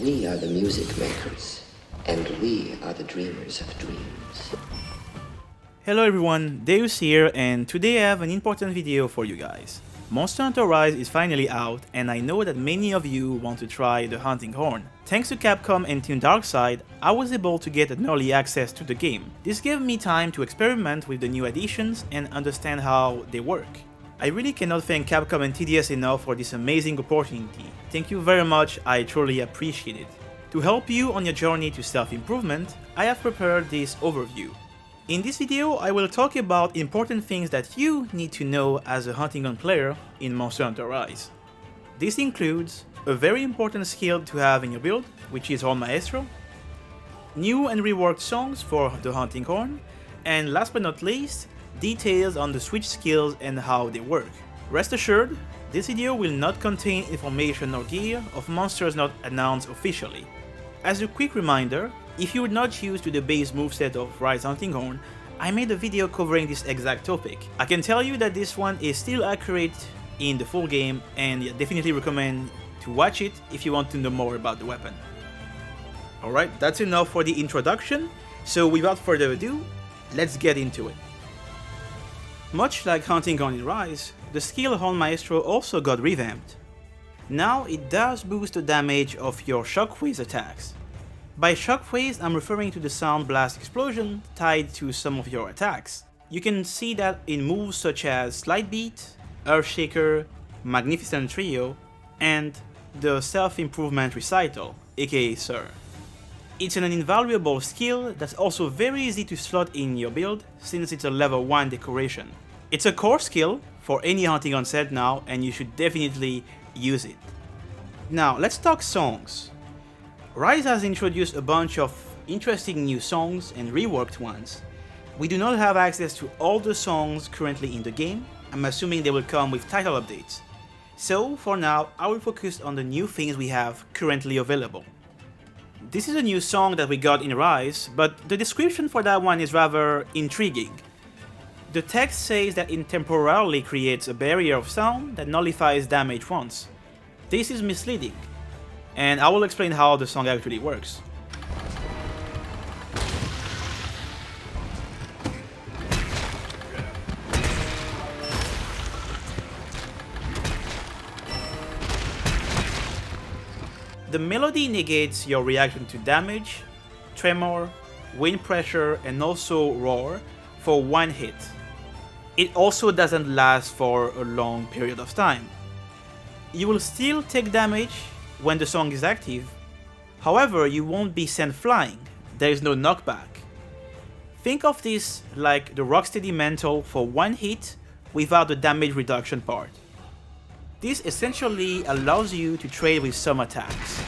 We are the music makers, and we are the dreamers of dreams. Hello everyone, Deus here, and today I have an important video for you guys. Monster Hunter Rise is finally out, and I know that many of you want to try the hunting horn. Thanks to Capcom and Team Darkside, I was able to get an early access to the game. This gave me time to experiment with the new additions and understand how they work. I really cannot thank Capcom and TDS enough for this amazing opportunity. Thank you very much, I truly appreciate it. To help you on your journey to self-improvement, I have prepared this overview. In this video, I will talk about important things that you need to know as a hunting horn player in Monster Hunter Rise. This includes a very important skill to have in your build, which is Horn Maestro, new and reworked songs for the hunting horn, and last but not least, details on the switch skills and how they work. Rest assured, this video will not contain information or gear of monsters not announced officially. As a quick reminder, if you are not used to the base moveset of Rise Hunting Horn, I made a video covering this exact topic. I can tell you that this one is still accurate in the full game, and I definitely recommend to watch it if you want to know more about the weapon. Alright, that's enough for the introduction, so without further ado, let's get into it. Much like Hunting Horn in Rise, the skill Horn Maestro also got revamped. Now it does boost the damage of your shockwaves attacks. By shockwaves, I'm referring to the sound blast explosion tied to some of your attacks. You can see that in moves such as Slide Beat, Earthshaker, Magnificent Trio, and the Self-Improvement Recital, aka Sir. It's an invaluable skill that's also very easy to slot in your build since it's a level 1 decoration. It's a core skill for any hunting horn set now, and you should definitely use it. Now let's talk songs. Rise has introduced a bunch of interesting new songs and reworked ones. We do not have access to all the songs currently in the game. I'm assuming they will come with title updates. So for now, I will focus on the new things we have currently available. This is a new song that we got in Rise, but the description for that one is rather intriguing. The text says that it temporarily creates a barrier of sound that nullifies damage once. This is misleading, and I will explain how the song actually works. The melody negates your reaction to damage, tremor, wind pressure, and also roar for one hit. It also doesn't last for a long period of time. You will still take damage when the song is active, however you won't be sent flying, there is no knockback. Think of this like the Rocksteady mantle for one hit without the damage reduction part. This essentially allows you to trade with some attacks.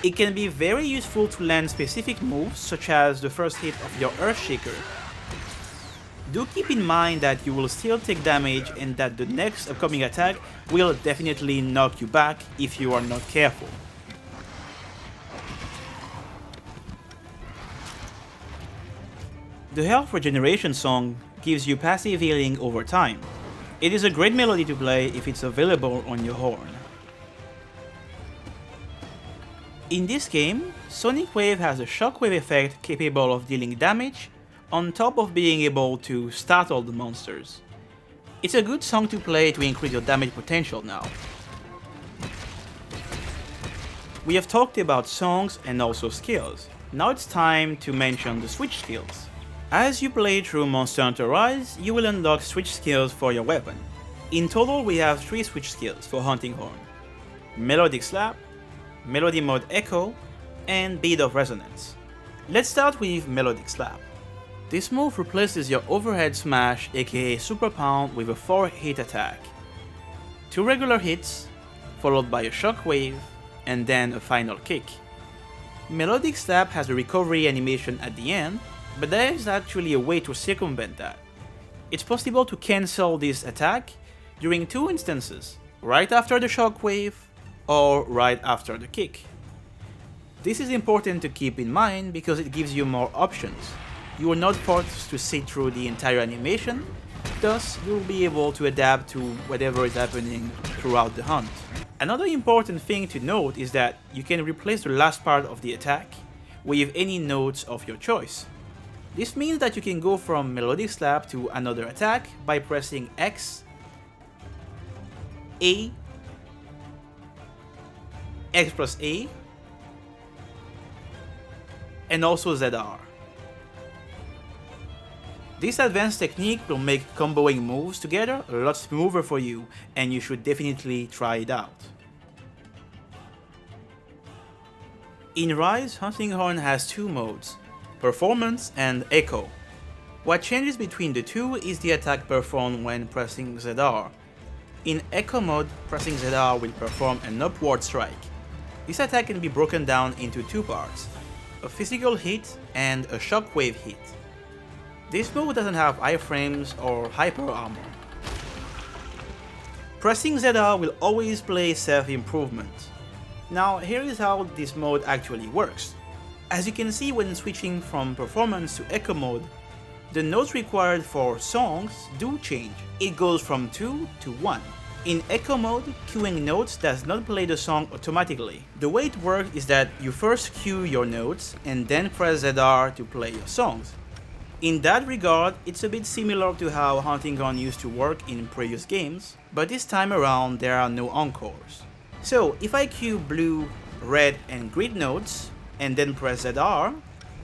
It can be very useful to land specific moves such as the first hit of your Earthshaker. Do keep in mind that you will still take damage and that the next upcoming attack will definitely knock you back if you are not careful. The health regeneration song gives you passive healing over time. It is a great melody to play if it's available on your horn. In this game, Sonic Wave has a shockwave effect capable of dealing damage on top of being able to startle the monsters. It's a good song to play to increase your damage potential now. We have talked about songs and also skills. Now it's time to mention the switch skills. As you play through Monster Hunter Rise, you will unlock switch skills for your weapon. In total, we have 3 switch skills for Hunting Horn: Melodic Slap, Melody Mode Echo, and Bead of Resonance. Let's start with Melodic Slap. This move replaces your overhead smash, aka Super Pound, with a 4-hit attack. 2 regular hits, followed by a shockwave, and then a final kick. Melodic Slap has a recovery animation at the end, but there is actually a way to circumvent that. It's possible to cancel this attack during 2 instances, right after the shockwave or right after the kick. This is important to keep in mind because it gives you more options. You are not forced to sit through the entire animation, thus you will be able to adapt to whatever is happening throughout the hunt. Another important thing to note is that you can replace the last part of the attack with any notes of your choice. This means that you can go from Melodic Slap to another attack by pressing X, A, X plus A, and also ZR. This advanced technique will make comboing moves together a lot smoother for you, and you should definitely try it out. In Rise, Hunting Horn has two modes, Performance and Echo. What changes between the two is the attack performed when pressing ZR. In Echo mode, pressing ZR will perform an upward strike. This attack can be broken down into two parts, a physical hit and a shockwave hit. This mode doesn't have iframes or hyper armor. Pressing ZR will always play self-improvement. Now here is how this mode actually works. As you can see when switching from performance to echo mode, the notes required for songs do change. It goes from 2 to 1. In echo mode, queuing notes does not play the song automatically. The way it works is that you first queue your notes and then press ZR to play your songs. In that regard, it's a bit similar to how Hunting Horn used to work in previous games, but this time around there are no encores. So if I queue blue, red and green notes and then press ZR,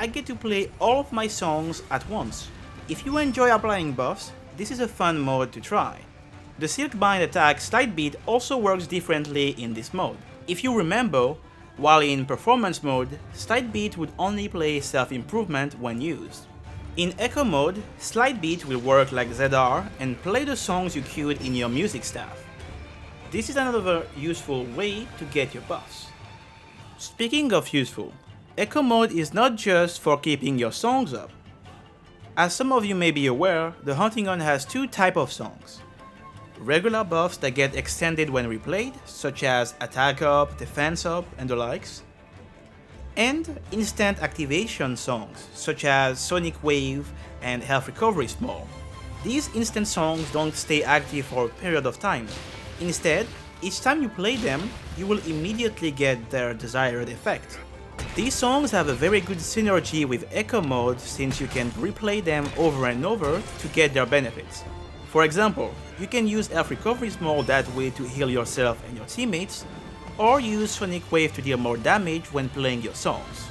I get to play all of my songs at once. If you enjoy applying buffs, this is a fun mode to try. The Silkbind attack Slide Beat also works differently in this mode. If you remember, while in performance mode, Slide Beat would only play self-improvement when used. In Echo mode, Slide Beat will work like ZR and play the songs you queued in your music staff. This is another useful way to get your buffs. Speaking of useful, Echo mode is not just for keeping your songs up. As some of you may be aware, the Hunting Horn has two types of songs. Regular buffs that get extended when replayed, such as Attack Up, Defense Up, and the likes. And instant activation songs, such as Sonic Wave and Health Recovery Small. These instant songs don't stay active for a period of time. Instead, each time you play them, you will immediately get their desired effect. These songs have a very good synergy with Echo mode since you can replay them over and over to get their benefits. For example, you can use Health Recovery Small that way to heal yourself and your teammates, or use Sonic Wave to deal more damage when playing your songs.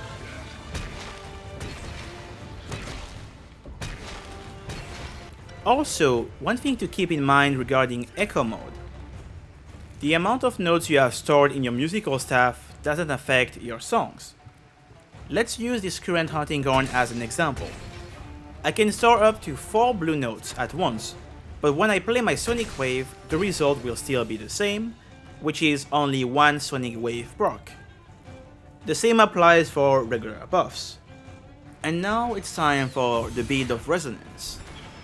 Also, one thing to keep in mind regarding Echo mode. The amount of notes you have stored in your musical staff doesn't affect your songs. Let's use this current Hunting Horn as an example. I can store up to 4 blue notes at once, but when I play my Sonic Wave, the result will still be the same, which is only 1 Sonic Wave proc. The same applies for regular buffs. And now it's time for the Bead of Resonance.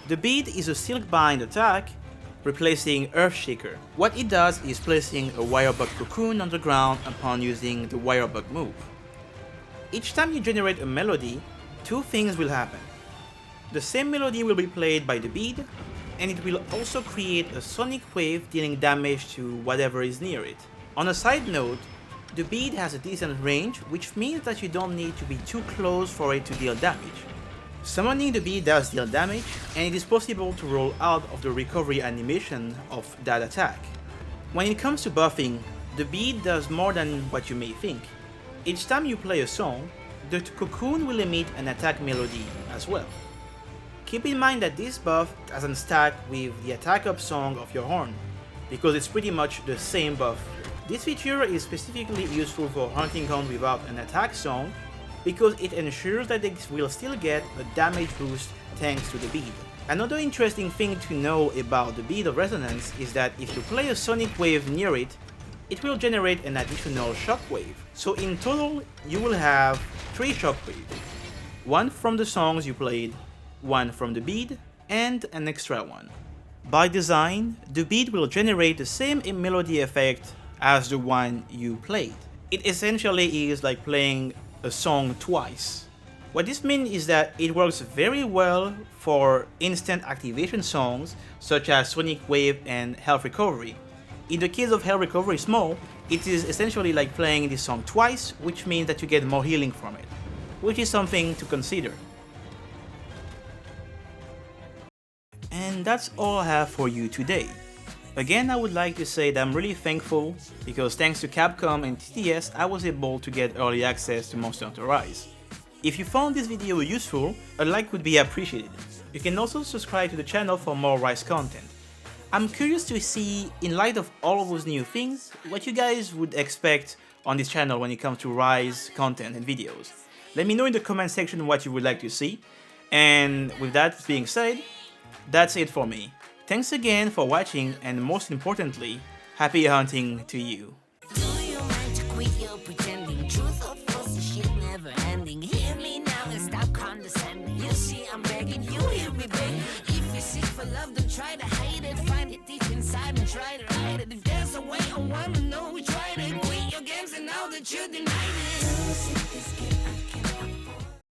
The bead is a Silkbind attack, replacing Earthshaker. What it does is placing a Wirebug cocoon on the ground upon using the Wirebug move. Each time you generate a melody, two things will happen. The same melody will be played by the bead, and it will also create a sonic wave dealing damage to whatever is near it. On a side note, the bead has a decent range, which means that you don't need to be too close for it to deal damage. Summoning the bead does deal damage, and it is possible to roll out of the recovery animation of that attack. When it comes to buffing, the bead does more than what you may think. Each time you play a song, the cocoon will emit an attack melody as well. Keep in mind that this buff doesn't stack with the attack up song of your horn, because it's pretty much the same buff. This feature is specifically useful for Hunting Horn without an attack song, because it ensures that they will still get a damage boost thanks to the bead. Another interesting thing to know about the Bead of Resonance is that if you play a sonic wave near it, it will generate an additional shockwave. So in total, you will have 3 shockwaves. One from the songs you played, one from the bead, and an extra one. By design, the bead will generate the same melody effect as the one you played. It essentially is like playing a song twice. What this means is that it works very well for instant activation songs such as Sonic Wave and Health Recovery. In the case of Health Recovery Small, it is essentially like playing this song twice, which means that you get more healing from it, which is something to consider. And that's all I have for you today. Again, I would like to say that I'm really thankful because thanks to Capcom and TTS, I was able to get early access to Monster Hunter Rise. If you found this video useful, a like would be appreciated. You can also subscribe to the channel for more Rise content. I'm curious to see, in light of all of those new things, what you guys would expect on this channel when it comes to Rise content and videos. Let me know in the comment section what you would like to see. And with that being said, that's it for me. Thanks again for watching, and most importantly, happy hunting to you. Do you mind to quit your pretending? Truth or false, the shit never ending. Hear me now and stop condescending. You see, I'm begging, you hear me begging. If you're sick for love, don't try to hide it. Find it deep inside and try to hide it. If there's a way, I wanna know which way to quit your games and now that you denied it.